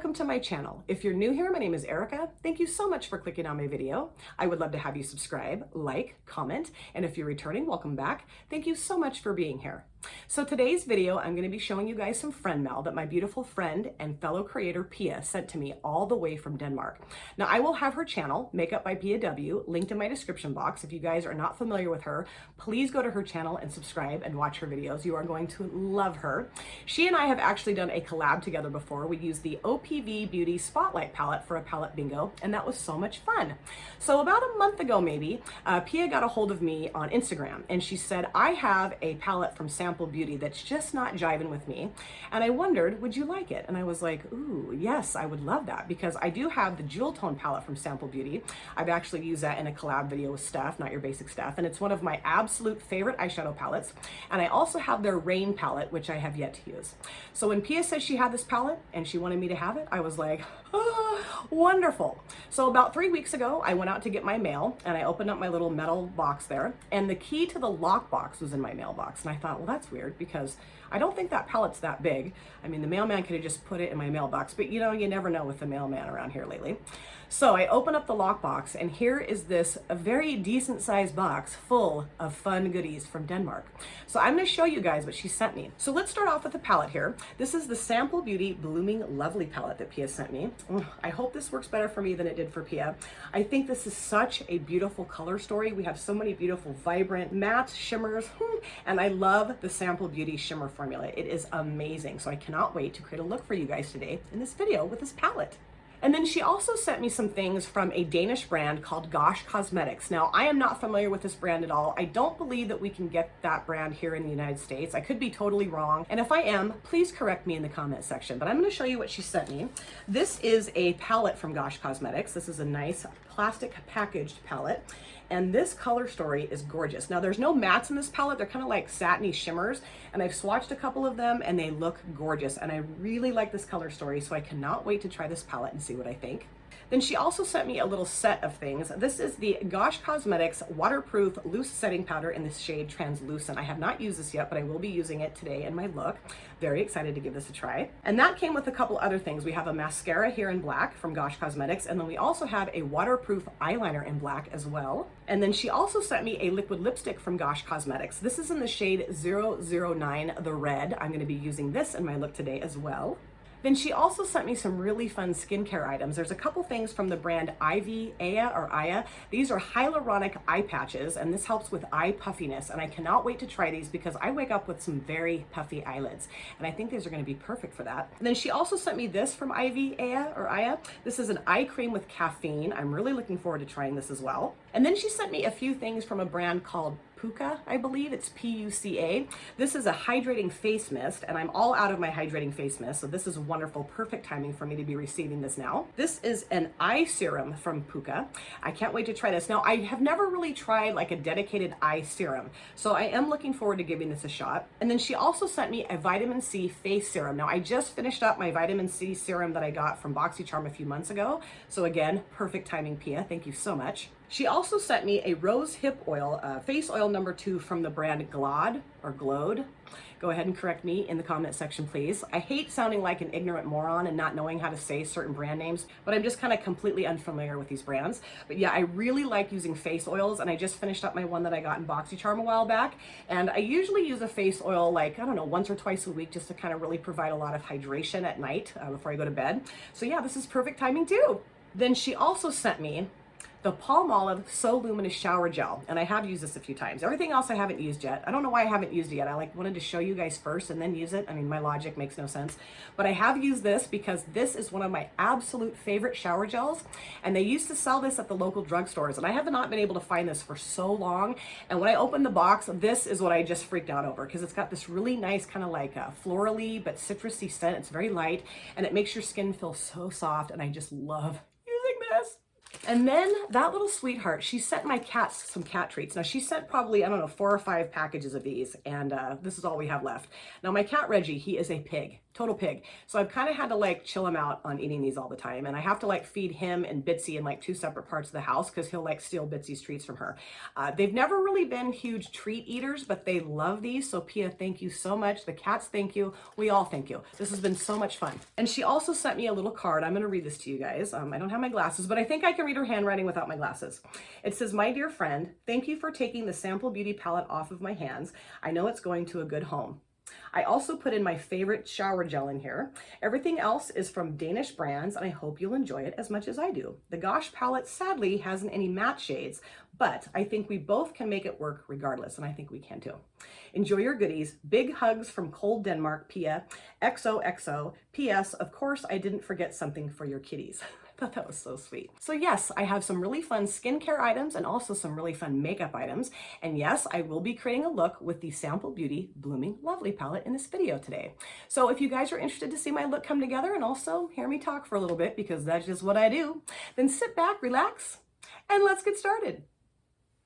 welcome to my channel. If you're new here, my name is Erica. Thank you so much for clicking on my video. I would love to have you subscribe, like, comment, and if you're returning, welcome back. Thank you so much for being here. So today's video, I'm going to be showing you guys some friend mail that my beautiful friend and fellow creator PIA sent to me all the way from Denmark. Now I will have her channel, Makeup by PIA, linked in my description box. If you guys are not familiar with her, please go to her channel and subscribe and watch her videos. You are going to love her. She and I have actually done a collab together before. We used the OPV Beauty Spotlight palette for a palette bingo, and that was so much fun. So about a month ago maybe, PIA got a hold of me on Instagram and she said, I have a palette from Sample Beauty that's just not jiving with me, and I wondered, would you like it? And I was like, ooh, yes, I would love that, because I do have the Jewel Tone palette from Sample Beauty. I've actually used that in a collab video with Steph, Not Your Basic Steph, and it's one of my absolute favorite eyeshadow palettes. And I also have their Rain palette, which I have yet to use. So when Pia said she had this palette and she wanted me to have it, I was like, oh, wonderful. So about 3 weeks ago, I went out to get my mail and I opened up my little metal box there, and the key to the lock box was in my mailbox. And I thought, well, that's weird, because I don't think that pallette's that big. I mean, the mailman could have just put it in my mailbox, but you know, you never know with the mailman around here lately. So I open up the lockbox, and here is this a very decent sized box full of fun goodies from Denmark. So I'm going to show you guys what she sent me. So let's start off with the palette here. This is the Sample Beauty Blooming Lovely palette that Pia sent me. I hope this works better for me than it did for Pia. I think this is such a beautiful color story. We have so many beautiful vibrant mattes, shimmers, and I love the Sample Beauty shimmer formula. It is amazing. So I cannot wait to create a look for you guys today in this video with this palette. And then she also sent me some things from a Danish brand called Gosh Cosmetics. Now, I am not familiar with this brand at all. I don't believe that we can get that brand here in the United States. I could be totally wrong. And if I am, please correct me in the comment section. But I'm going to show you what she sent me. This is a palette from Gosh Cosmetics. This is a nice plastic packaged palette. And this color story is gorgeous. Now, there's no mattes in this palette. They're kind of like satiny shimmers. And I've swatched a couple of them and they look gorgeous. And I really like this color story, so I cannot wait to try this palette and see what I think. Then she also sent me a little set of things. This is the Gosh Cosmetics Waterproof Loose Setting Powder in the shade Translucent. I have not used this yet, but I will be using it today in my look. Very excited to give this a try. And that came with a couple other things. We have a mascara here in black from Gosh Cosmetics, and then we also have a waterproof eyeliner in black as well. And then she also sent me a liquid lipstick from Gosh Cosmetics. This is in the shade 009, the red. I'm going to be using this in my look today as well. Then she also sent me some really fun skincare items. There's a couple things from the brand PIA. These are hyaluronic eye patches, and this helps with eye puffiness. And I cannot wait to try these because I wake up with some very puffy eyelids, and I think these are going to be perfect for that. And then she also sent me this from PIA. This is an eye cream with caffeine. I'm really looking forward to trying this as well. And then she sent me a few things from a brand called Puka, I believe. It's Puca. This is a hydrating face mist, and I'm all out of my hydrating face mist, so this is wonderful, perfect timing for me to be receiving this now. This is an eye serum from Puka. I can't wait to try this. Now, I have never really tried like a dedicated eye serum, so I am looking forward to giving this a shot. And then she also sent me a vitamin C face serum. Now, I just finished up my vitamin C serum that I got from BoxyCharm a few months ago, so again, perfect timing, Pia. Thank you so much. She also sent me a rose hip oil, face oil number 2 from the brand Glod or Glowed. Go ahead and correct me in the comment section, please. I hate sounding like an ignorant moron and not knowing how to say certain brand names, but I'm just kind of completely unfamiliar with these brands. But yeah, I really like using face oils, and I just finished up my one that I got in BoxyCharm a while back. And I usually use a face oil like, I don't know, once or twice a week, just to kind of really provide a lot of hydration at night before I go to bed. So yeah, this is perfect timing too. Then she also sent me the Palmolive So Luminous Shower Gel, and I have used this a few times. Everything else I haven't used yet. I don't know why I haven't used it yet. I wanted to show you guys first and then use it. I mean, my logic makes no sense. But I have used this because this is one of my absolute favorite shower gels, and they used to sell this at the local drugstores, and I have not been able to find this for so long. And when I opened the box, this is what I just freaked out over, because it's got this really nice kind of like florally but citrusy scent. It's very light, and it makes your skin feel so soft, and I just love using this. And then that little sweetheart, she sent my cats some cat treats. Now she sent probably, I don't know, 4 or 5 packages of these, and this is all we have left. Now my cat Reggie, he is a pig, total pig. So I've kind of had to like chill him out on eating these all the time, and I have to like feed him and Bitsy in like 2 separate parts of the house because he'll like steal Bitsy's treats from her. They've never really been huge treat eaters, but they love these. So Pia, thank you so much. The cats, thank you. We all thank you. This has been so much fun. And she also sent me a little card. I'm going to read this to you guys. I don't have my glasses, but I think I can read her handwriting without my glasses. It says, "My dear friend, thank you for taking the sample beauty palette off of my hands. I know it's going to a good home. I also put in my favorite shower gel in here. Everything else is from Danish brands, and I hope you'll enjoy it as much as I do. The Gosh palette sadly hasn't any matte shades, but I think we both can make it work regardless, and I think we can too. Enjoy your goodies. Big hugs from cold Denmark, Pia. XOXO. P.S. Of course, I didn't forget something for your kitties." I thought that was so sweet. So yes, I have some really fun skincare items and also some really fun makeup items. And yes, I will be creating a look with the Sample Beauty Blooming Lovely palette in this video today. So if you guys are interested to see my look come together and also hear me talk for a little bit, because that's just what I do, then sit back, relax, and let's get started.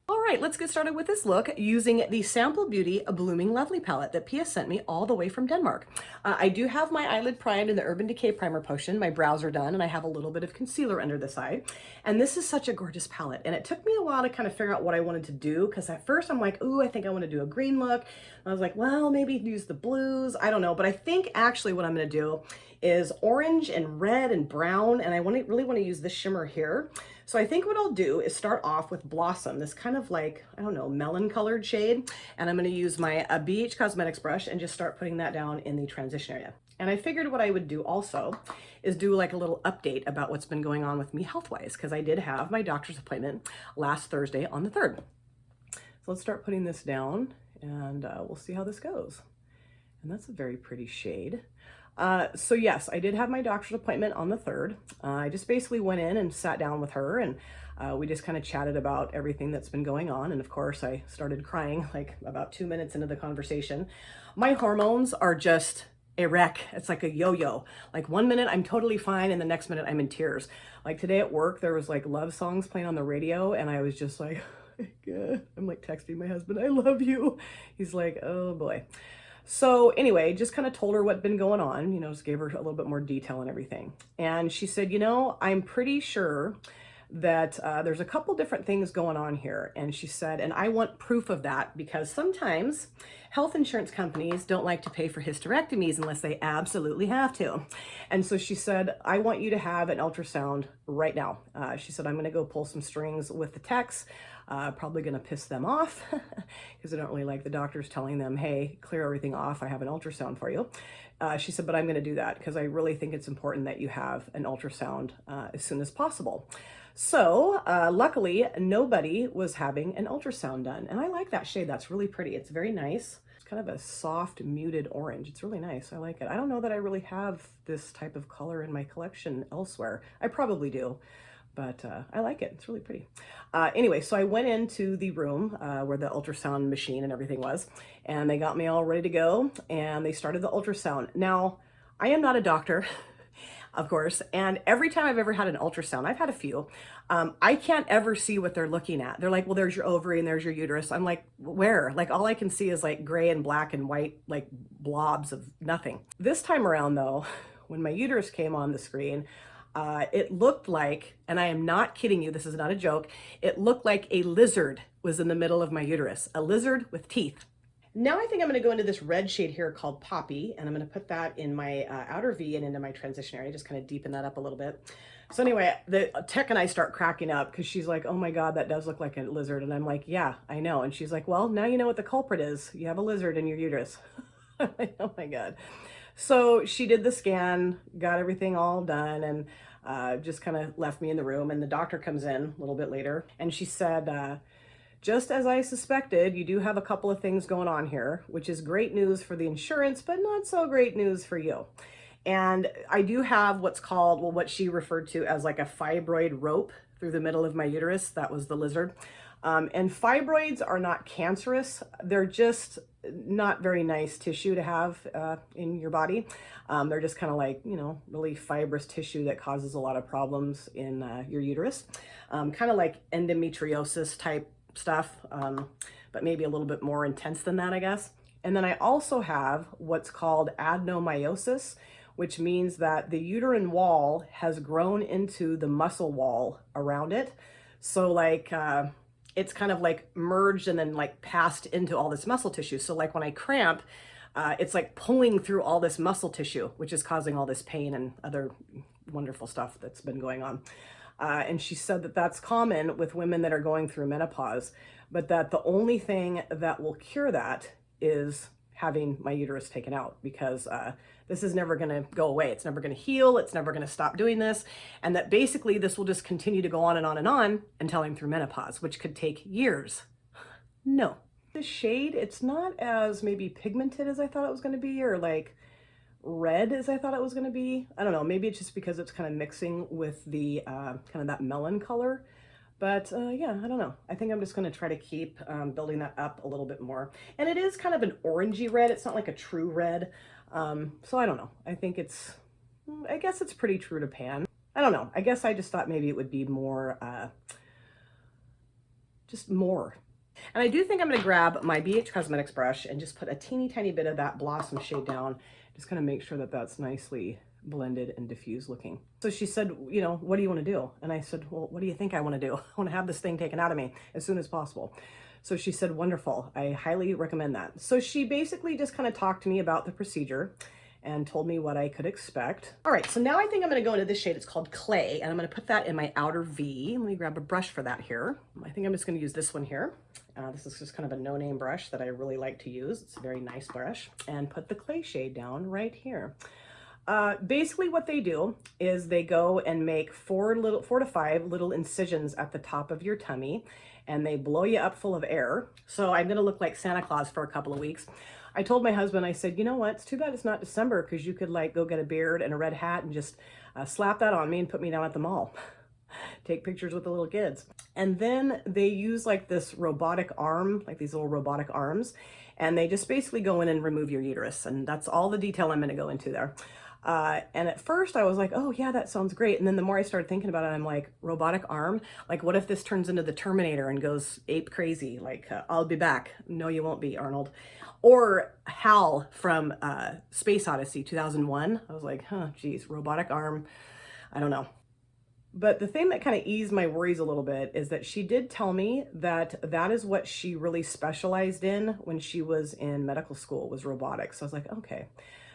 All right, let's get started with this look using the Sample Beauty Blooming Lovely palette that Pia sent me all the way from Denmark. I do have my eyelid primed in the Urban Decay Primer Potion. My brows are done, and I have a little bit of concealer under the side. And this is such a gorgeous palette. And it took me a while to kind of figure out what I wanted to do, because at first I'm like, ooh, I think I want to do a green look. And I was like, well, maybe use the blues. I don't know. But I think actually what I'm going to do is orange and red and brown. And I really want to use this shimmer here. So I think what I'll do is start off with Blossom, this kind of like, I don't know, melon colored shade. And I'm going to use my BH Cosmetics brush and just start putting that down in the transition area. And I figured what I would do also is do like a little update about what's been going on with me health-wise, because I did have my doctor's appointment last Thursday on the 3rd. So let's start putting this down, and we'll see how this goes. And that's a very pretty shade. So yes, I did have my doctor's appointment on the 3rd. I just basically went in and sat down with her, and we just kind of chatted about everything that's been going on. And of course I started crying like about 2 minutes into the conversation. My hormones are just a wreck. It's like a yo-yo. Like 1 minute I'm totally fine, and the next minute I'm in tears. Like today at work, there was like love songs playing on the radio, and I was just like, I'm like texting my husband, "I love you." He's like, oh boy. So anyway, just kind of told her what'd been going on, you know, just gave her a little bit more detail and everything. And she said, you know, I'm pretty sure that there's a couple different things going on here. And she said, and I want proof of that, because sometimes health insurance companies don't like to pay for hysterectomies unless they absolutely have to. And so she said, I want you to have an ultrasound right now. She said, I'm going to go pull some strings with the techs. Probably going to piss them off because I don't really like the doctors telling them, hey, clear everything off. I have an ultrasound for you. She said, but I'm going to do that because I really think it's important that you have an ultrasound as soon as possible. So luckily, nobody was having an ultrasound done. And I like that shade. That's really pretty. It's very nice. It's kind of a soft, muted orange. It's really nice. I like it. I don't know that I really have this type of color in my collection elsewhere. I probably do. But I like it. It's really pretty. Anyway, so I went into the room where the ultrasound machine and everything was, and they got me all ready to go, and they started the ultrasound. Now, I am not a doctor, of course, and every time I've ever had an ultrasound, I've had a few, I can't ever see what they're looking at. They're like, well, there's your ovary and there's your uterus. I'm like, where? Like, all I can see is like gray and black and white, like blobs of nothing. This time around, though, when my uterus came on the screen, it looked like, and I am not kidding you, this is not a joke, it looked like a lizard was in the middle of my uterus, a lizard with teeth. Now I think I'm going to go into this red shade here called Poppy, and I'm going to put that in my outer V and into my transition area, just kind of deepen that up a little bit. So anyway, the tech and I start cracking up because she's like, oh my God, that does look like a lizard. And I'm like, yeah, I know. And she's like, well, now you know what the culprit is. You have a lizard in your uterus. I'm like, oh my God. So she did the scan, got everything all done, and just kind of left me in the room. And the doctor comes in a little bit later, and she said, just as I suspected, you do have a couple of things going on here, which is great news for the insurance, but not so great news for you. And I do have what's called, well, what she referred to as like a fibroid rope through the middle of my uterus. That was the lizard. And fibroids are not cancerous. They're just not very nice tissue to have in your body. They're just kind of like, you know, really fibrous tissue that causes a lot of problems in your uterus. Kind of like endometriosis type stuff, but maybe a little bit more intense than that, I guess. And then I also have what's called adenomyosis, which means that the uterine wall has grown into the muscle wall around it. So like, it's kind of like merged and then like passed into all this muscle tissue. So like when I cramp, it's like pulling through all this muscle tissue, which is causing all this pain and other wonderful stuff that's been going on. And she said that that's common with women that are going through menopause, but that the only thing that will cure that is having my uterus taken out, because this is never going to go away. It's never going to heal. It's never going to stop doing this. And that basically this will just continue to go on and on and on until I'm through menopause, which could take years. No. The shade, it's not as maybe pigmented as I thought it was going to be, or like red as I thought it was going to be. I don't know. Maybe it's just because it's kind of mixing with the kind of that melon color. But yeah, I don't know. I think I'm just going to try to keep building that up a little bit more. And it is kind of an orangey red. It's not like a true red. So I don't know. I think I guess it's pretty true to pan. I don't know. I guess I just thought maybe it would be more, just more. And I do think I'm going to grab my BH Cosmetics brush and just put a teeny tiny bit of that Blossom shade down. Just kind of make sure that that's nicely blended and diffused looking. So she said, you know, what do you want to do? And I said, well, what do you think I want to do? I want to have this thing taken out of me as soon as possible. So she said, wonderful. I highly recommend that. So she basically just kind of talked to me about the procedure and told me what I could expect. All right, so now I think I'm going to go into this shade. It's called Clay, and I'm going to put that in my outer V. Let me grab a brush for that here. I think I'm just going to use this one here. This is just kind of a no-name brush that I really like to use. It's a very nice brush. And put the Clay shade down right here. Basically what they do is they go and make 4 to 5 little incisions at the top of your tummy, and they blow you up full of air. So I'm going to look like Santa Claus for a couple of weeks. I told my husband, I said, you know what? It's too bad it's not December, because you could like go get a beard and a red hat and just slap that on me and put me down at the mall. Take pictures with the little kids. And then they use like this robotic arm, like these little robotic arms, and they just basically go in and remove your uterus. And that's all the detail I'm going to go into there. And at first I was like, oh yeah, that sounds great. And then the more I started thinking about it, I'm like, robotic arm? Like, what if this turns into the Terminator and goes ape crazy? Like, I'll be back. No, you won't be, Arnold. Or Hal from Space Odyssey 2001. I was like, huh, geez, robotic arm. I don't know. But the thing that kind of eased my worries a little bit is that she did tell me that that is what she really specialized in when she was in medical school, was robotics. So I was like, okay.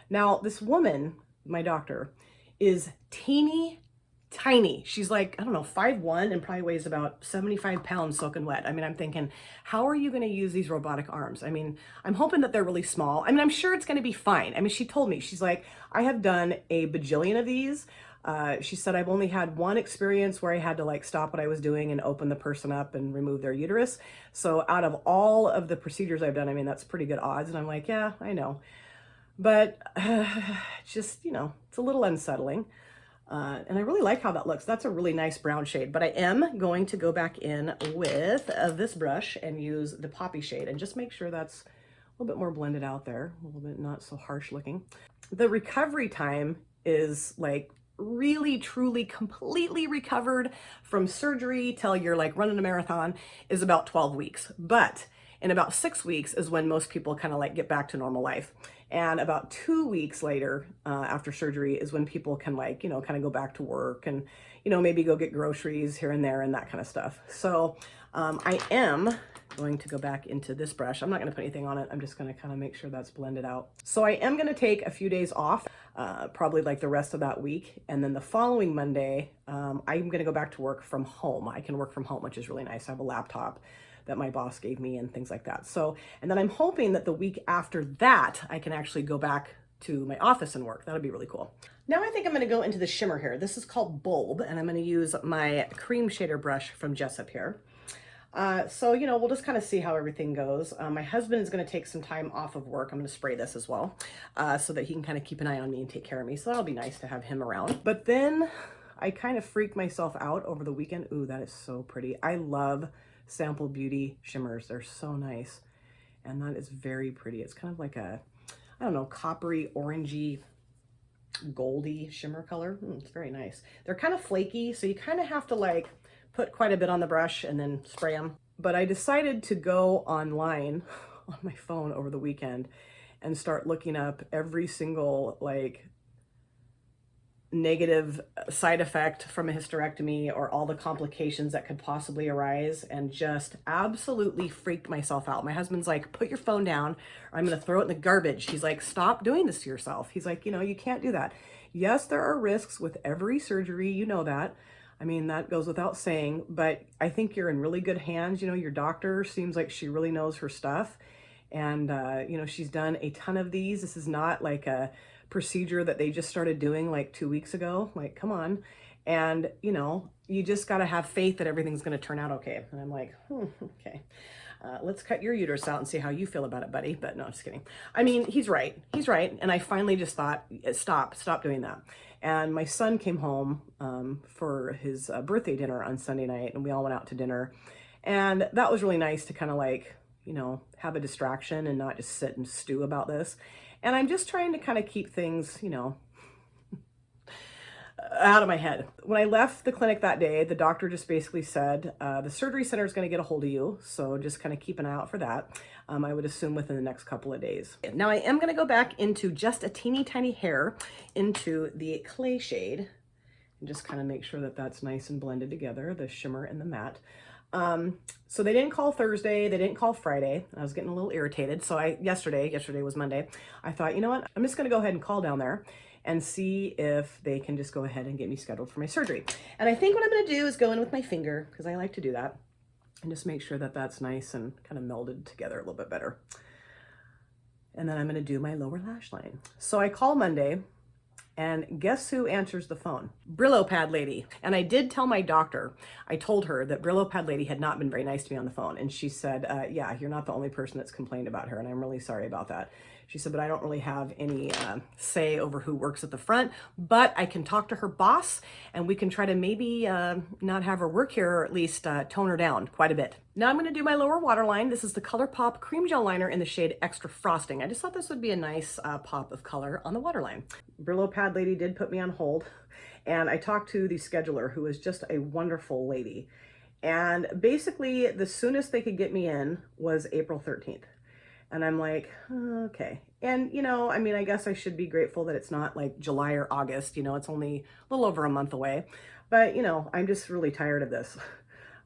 Now this woman, my doctor, is teeny tiny. She's like, I don't know, 5'1" and probably weighs about 75 pounds soaking wet. I mean, I'm thinking, how are you going to use these robotic arms? I mean, I'm hoping that they're really small. I mean, I'm sure it's going to be fine. I mean, she told me, she's like, I have done a bajillion of these. She said, I've only had one experience where I had to like stop what I was doing and open the person up and remove their uterus. So out of all of the procedures I've done, I mean, that's pretty good odds. And I'm like, yeah, I know. But just, you know, it's a little unsettling. And I really like how that looks. That's a really nice brown shade. But I am going to go back in with this brush and use the Poppy shade and just make sure that's a little bit more blended out there, a little bit not so harsh looking. The recovery time is like really, truly, completely recovered from surgery till you're like running a marathon is about 12 weeks. But in about 6 weeks is when most people kind of like get back to normal life. And about 2 weeks later, after surgery, is when people can like, you know, kind of go back to work and, you know, maybe go get groceries here and there and that kind of stuff. So I am going to go back into this brush. I'm not going to put anything on it. I'm just going to kind of make sure that's blended out. So I am going to take a few days off, probably like the rest of that week. And then the following Monday, I'm going to go back to work from home. I can work from home, which is really nice. I have a laptop that my boss gave me and things like that. So, and then I'm hoping that the week after that, I can actually go back to my office and work. That'll be really cool. Now I think I'm going to go into the shimmer here. This is called Bulb, and I'm going to use my cream shader brush from Jessup here. So, you know, we'll just kind of see how everything goes. My husband is going to take some time off of work. I'm going to spray this as well, so that he can kind of keep an eye on me and take care of me. So that'll be nice to have him around. But then I kind of freaked myself out over the weekend. Ooh, that is so pretty. I love Sample Beauty shimmers. They're so nice. And that is very pretty. It's kind of like a, I don't know, coppery, orangey, goldy shimmer color. It's very nice. They're kind of flaky, so you kind of have to like put quite a bit on the brush and then spray them. But I decided to go online on my phone over the weekend and start looking up every single like negative side effect from a hysterectomy or all the complications that could possibly arise, and just absolutely freaked myself out. My husband's like, put your phone down or I'm going to throw it in the garbage. He's like, stop doing this to yourself. He's like, you know, you can't do that. Yes, there are risks with every surgery. You know that. I mean, that goes without saying, but I think you're in really good hands. You know, your doctor seems like she really knows her stuff. And, you know, she's done a ton of these. This is not like a procedure that they just started doing like 2 weeks ago. Like, come on. And, you know, you just got to have faith that everything's going to turn out okay. And I'm like, okay, let's cut your uterus out and see how you feel about it, buddy. But no, just kidding. I mean, he's right. He's right. And I finally just thought, stop doing that. And my son came home for his birthday dinner on Sunday night, and we all went out to dinner. And that was really nice to kind of like, you know, have a distraction and not just sit and stew about this. And I'm just trying to kind of keep things, you know, out of my head. When I left the clinic that day, the doctor just basically said, the surgery center is going to get a hold of you. So just kind of keep an eye out for that. I would assume within the next couple of days. Now I am going to go back into just a teeny tiny hair into the clay shade and just kind of make sure that that's nice and blended together, the shimmer and the matte. So they didn't call Thursday, they didn't call Friday. I was getting a little irritated. So yesterday was Monday. I thought, you know what? I'm just going to go ahead and call down there and see if they can just go ahead and get me scheduled for my surgery. And I think what I'm going to do is go in with my finger, because I like to do that, and just make sure that that's nice and kind of melded together a little bit better. And then I'm going to do my lower lash line. So I call Monday. And guess who answers the phone? Brillo Pad Lady. And I did tell my doctor, I told her that Brillo Pad Lady had not been very nice to me on the phone. And she said, yeah, you're not the only person that's complained about her. And I'm really sorry about that. She said, but I don't really have any say over who works at the front, but I can talk to her boss and we can try to maybe not have her work here, or at least tone her down quite a bit. Now I'm going to do my lower waterline. This is the ColourPop Cream Gel Liner in the shade Extra Frosting. I just thought this would be a nice pop of color on the waterline. Brillo Pad Lady did put me on hold, and I talked to the scheduler, who is just a wonderful lady. And basically the soonest they could get me in was April 13th. And I'm like, okay. And, you know, I mean, I guess I should be grateful that it's not like July or August, you know, it's only a little over a month away. But, you know, I'm just really tired of this.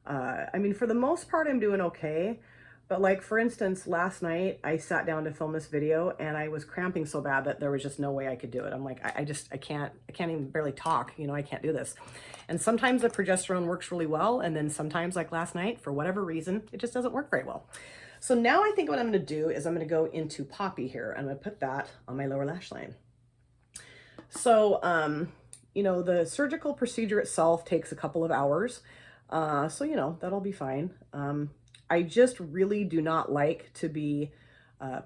I mean, for the most part, I'm doing okay. But like, for instance, last night I sat down to film this video and I was cramping so bad that there was just no way I could do it. I'm like, I can't even barely talk, you know, I can't do this. And sometimes the progesterone works really well. And then sometimes, like last night, for whatever reason, it just doesn't work very well. So now I think what I'm going to do is I'm going to go into Poppy here. I'm going to put that on my lower lash line. So, you know, the surgical procedure itself takes a couple of hours. So, you know, that'll be fine. I just really do not like to be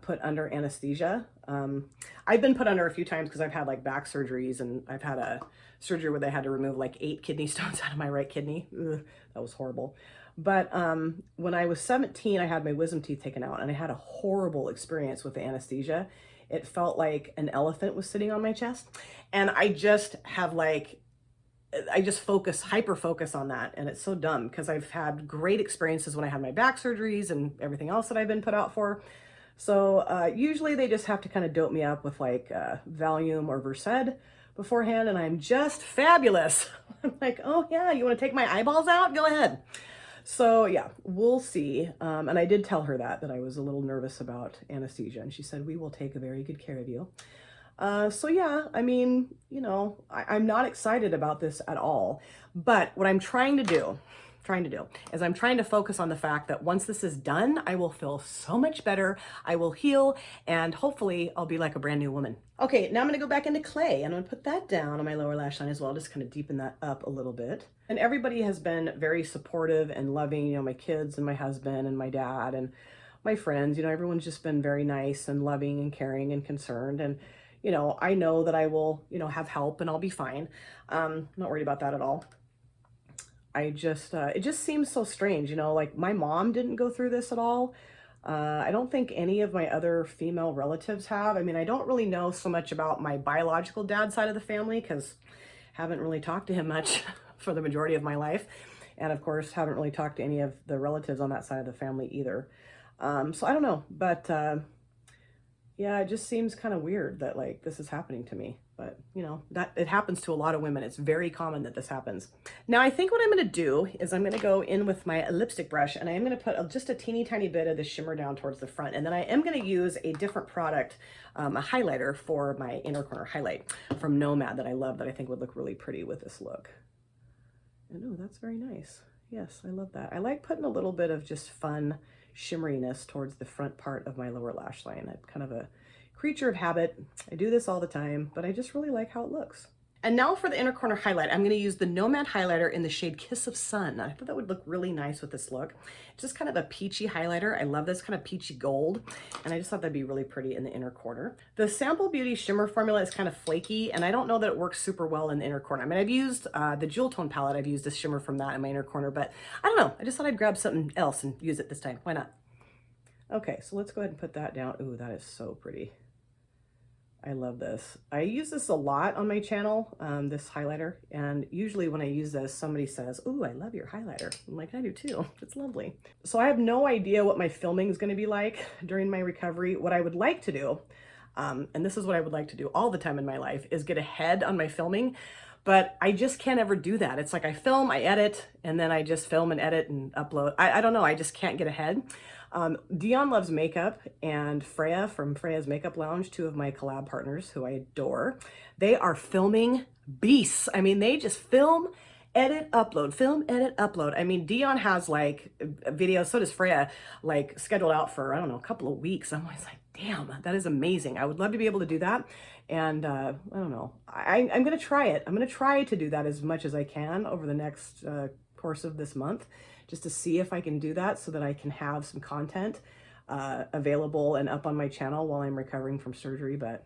put under anesthesia. I've been put under a few times because I've had like back surgeries, and I've had a surgery where they had to remove like 8 kidney stones out of my right kidney. Ugh, that was horrible. But when I was 17, I had my wisdom teeth taken out, and I had a horrible experience with the anesthesia. It felt like an elephant was sitting on my chest. And I just have like, I just hyper focus on that. And it's so dumb because I've had great experiences when I had my back surgeries and everything else that I've been put out for. So usually they just have to kind of dope me up with like Valium or Versed beforehand, and I'm just fabulous. I'm like, oh yeah, you want to take my eyeballs out? Go ahead. So yeah, we'll see. And I did tell her that I was a little nervous about anesthesia, and she said, we will take a very good care of you. So yeah, I mean, you know, I'm not excited about this at all, but what I'm trying to do is I'm trying to focus on the fact that once this is done, I will feel so much better. I will heal, and hopefully I'll be like a brand new woman. Okay, now I'm gonna go back into clay, and I'm gonna put that down on my lower lash line as well, just kind of deepen that up a little bit. And everybody has been very supportive and loving, you know, my kids and my husband and my dad and my friends, you know, everyone's just been very nice and loving and caring and concerned. And, you know, I know that I will, you know, have help and I'll be fine. I'm not worried about that at all. I just, it just seems so strange, you know, like my mom didn't go through this at all. I don't think any of my other female relatives have. I mean, I don't really know so much about my biological dad's side of the family because I haven't really talked to him much for the majority of my life. And of course, haven't really talked to any of the relatives on that side of the family either. So I don't know, but yeah, it just seems kind of weird that like this is happening to me. But you know, that it happens to a lot of women. It's very common that this happens. Now I think what I'm going to do is I'm going to go in with my lipstick brush and I am going to put just a teeny tiny bit of the shimmer down towards the front. And then I am going to use a different product, a highlighter for my inner corner highlight from Nomad that I love, that I think would look really pretty with this look. And oh, that's very nice. Yes, I love that. I like putting a little bit of just fun shimmeriness towards the front part of my lower lash line. I'm kind of a creature of habit. I do this all the time, but I just really like how it looks. And now for the inner corner highlight, I'm going to use the Nomad highlighter in the shade Kiss of Sun. I thought that would look really nice with this look. It's just kind of a peachy highlighter. I love this kind of peachy gold, and I just thought that'd be really pretty in the inner corner. The Sample Beauty shimmer formula is kind of flaky, and I don't know that it works super well in the inner corner. I mean, I've used the Jewel Tone palette. I've used this shimmer from that in my inner corner, but I don't know. I just thought I'd grab something else and use it this time. Why not? Okay, so let's go ahead and put that down. Ooh, that is so pretty. I love this. I use this a lot on my channel, this highlighter. And usually when I use this, somebody says, ooh, I love your highlighter. I'm like, I do too. It's lovely. So I have no idea what my filming is going to be like during my recovery. What I would like to do, and this is what I would like to do all the time in my life, is get ahead on my filming. But I just can't ever do that. It's like I film, I edit, and then I just film and edit and upload. I don't know. I just can't get ahead. Dion Loves Makeup and Freya from Freya's Makeup Lounge, two of my collab partners who I adore, they are filming beasts. I mean, they just film, edit, upload, film, edit, upload. I mean, Dion has like videos, so does Freya, like scheduled out for, I don't know, a couple of weeks. I'm always like, damn, that is amazing. I would love to be able to do that. And I don't know, I'm going to try it. I'm going to try to do that as much as I can over the next course of this month, just to see if I can do that so that I can have some content available and up on my channel while I'm recovering from surgery. But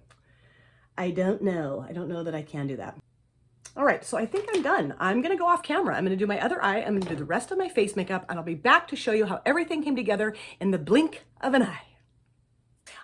I don't know. I don't know that I can do that. All right, so I think I'm done. I'm gonna go off camera. I'm gonna do my other eye. I'm gonna do the rest of my face makeup, and I'll be back to show you how everything came together in the blink of an eye.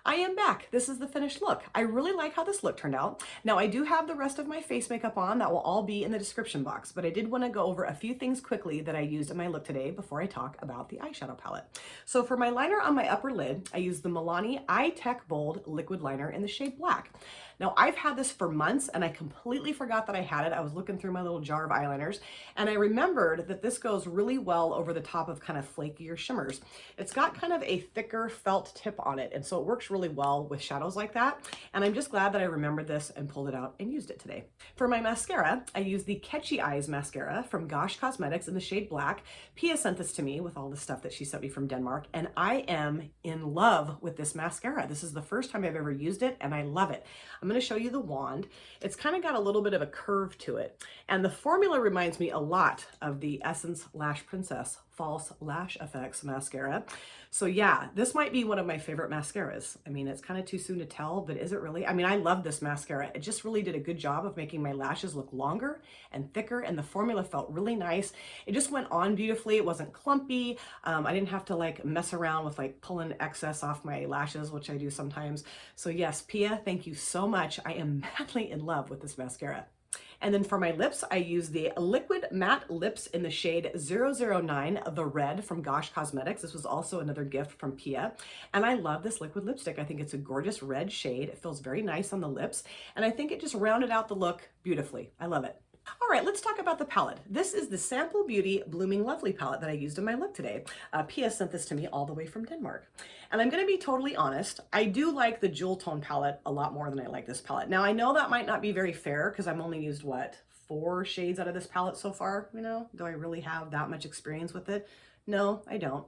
I am back. This is the finished look. I really like how this look turned out. Now I do have the rest of my face makeup on. That will all be in the description box, but I did want to go over a few things quickly that I used in my look today before I talk about the eyeshadow palette. So for my liner on my upper lid, I used the Milani Eye Tech Bold Liquid Liner in the shade Black. Now I've had this for months and I completely forgot that I had it. I was looking through my little jar of eyeliners and I remembered that this goes really well over the top of kind of flakier shimmers. It's got kind of a thicker felt tip on it, and so it works really well with shadows like that. And I'm just glad that I remembered this and pulled it out and used it today. For my mascara, I used the Catchy Eyes mascara from Gosh Cosmetics in the shade Black. Pia sent this to me with all the stuff that she sent me from Denmark, and I am in love with this mascara. This is the first time I've ever used it and I love it. I'm going to show you the wand. It's kind of got a little bit of a curve to it, and the formula reminds me a lot of the Essence Lash Princess False Lash Effects mascara. So yeah, this might be one of my favorite mascaras. I mean, it's kind of too soon to tell, but is it really? I mean, I love this mascara. It just really did a good job of making my lashes look longer and thicker, and the formula felt really nice. It just went on beautifully. It wasn't clumpy. I didn't have to like mess around with like pulling excess off my lashes, which I do sometimes. So yes, Pia, thank you so much. I am madly in love with this mascara. And then for my lips, I use the Liquid Matte Lips in the shade 009, the red from Gosh Cosmetics. This was also another gift from Pia. And I love this liquid lipstick. I think it's a gorgeous red shade. It feels very nice on the lips. And I think it just rounded out the look beautifully. I love it. All right, let's talk about the palette. This is the Sample Beauty Blooming Lovely palette that I used in my look today. Pia sent this to me all the way from Denmark. And I'm gonna be totally honest, I do like the Jewel Tone palette a lot more than I like this palette. Now I know that might not be very fair because I've only used, what, 4 shades out of this palette so far, you know? Do I really have that much experience with it? No, I don't.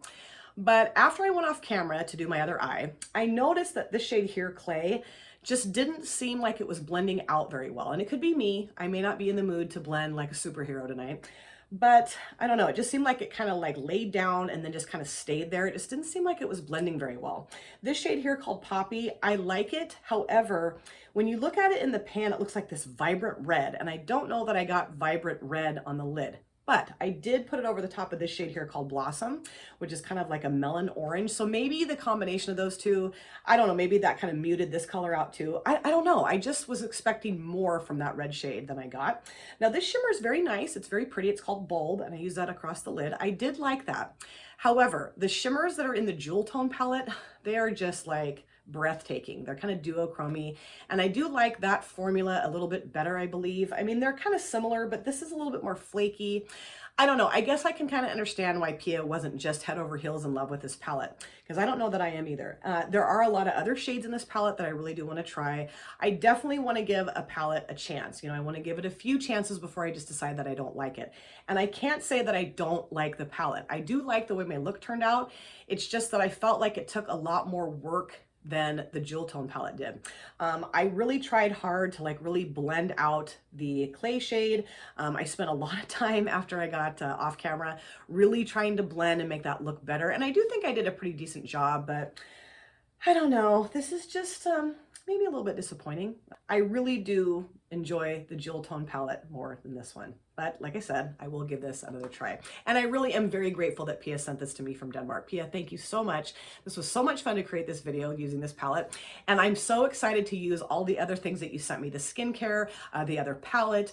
But after I went off camera to do my other eye, I noticed that this shade here, Clay, just didn't seem like it was blending out very well. And it could be me. I may not be in the mood to blend like a superhero tonight, but I don't know. It just seemed like it kind of like laid down and then just kind of stayed there. It just didn't seem like it was blending very well. This shade here called Poppy, I like it. However, when you look at it in the pan, it looks like this vibrant red. And I don't know that I got vibrant red on the lid. But I did put it over the top of this shade here called Blossom, which is kind of like a melon orange. So maybe the combination of those two, I don't know, maybe that kind of muted this color out too. I don't know. I just was expecting more from that red shade than I got. Now this shimmer is very nice. It's very pretty. It's called Bulb, and I use that across the lid. I did like that. However, the shimmers that are in the Jewel Tone palette, they are just like breathtaking. They're kind of duochromy, and I do like that formula a little bit better, I believe. I mean, they're kind of similar, but this is a little bit more flaky. I don't know. I guess I can kind of understand why PIA wasn't just head over heels in love with this palette, because I don't know that I am either. There are a lot of other shades in this palette that I really do want to try. I definitely want to give a palette a chance. You know, I want to give it a few chances before I just decide that I don't like it. And I can't say that I don't like the palette. I do like the way my look turned out. It's just that I felt like it took a lot more work than the Jewel Tone palette did. I really tried hard to like really blend out the clay shade. I spent a lot of time after I got off camera really trying to blend and make that look better. And I do think I did a pretty decent job, but I don't know. This is just maybe a little bit disappointing. I really do enjoy the Jewel Tone palette more than this one. But like I said, I will give this another try. And I really am very grateful that PIA sent this to me from Denmark. PIA, thank you so much. This was so much fun to create this video using this palette. And I'm so excited to use all the other things that you sent me, the skincare, the other palette.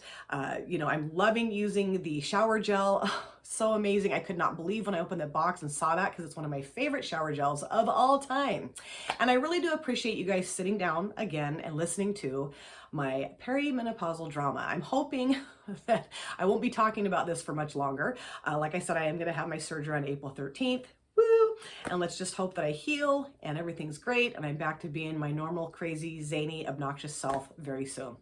You know, I'm loving using the shower gel. Oh, so amazing. I could not believe when I opened the box and saw that, because it's one of my favorite shower gels of all time. And I really do appreciate you guys sitting down again and listening to my perimenopausal drama. I'm hoping that I won't be talking about this for much longer. Like I said, I am going to have my surgery on April 13th. Woo! And let's just hope that I heal and everything's great and I'm back to being my normal, crazy, zany, obnoxious self very soon.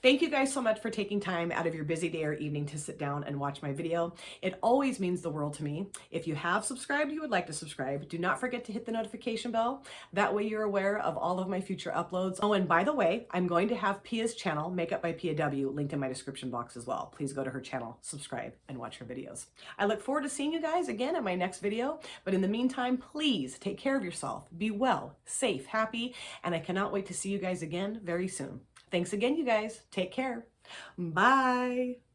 Thank you guys so much for taking time out of your busy day or evening to sit down and watch my video. It always means the world to me. If you have subscribed, you would like to subscribe, do not forget to hit the notification bell. That way you're aware of all of my future uploads. Oh, and by the way, I'm going to have PIA's channel, Makeup by PIA, linked in my description box as well. Please go to her channel, subscribe, and watch her videos. I look forward to seeing you guys again in my next video. But in the meantime, please take care of yourself. Be well, safe, happy, and I cannot wait to see you guys again very soon. Thanks again, you guys. Take care. Bye.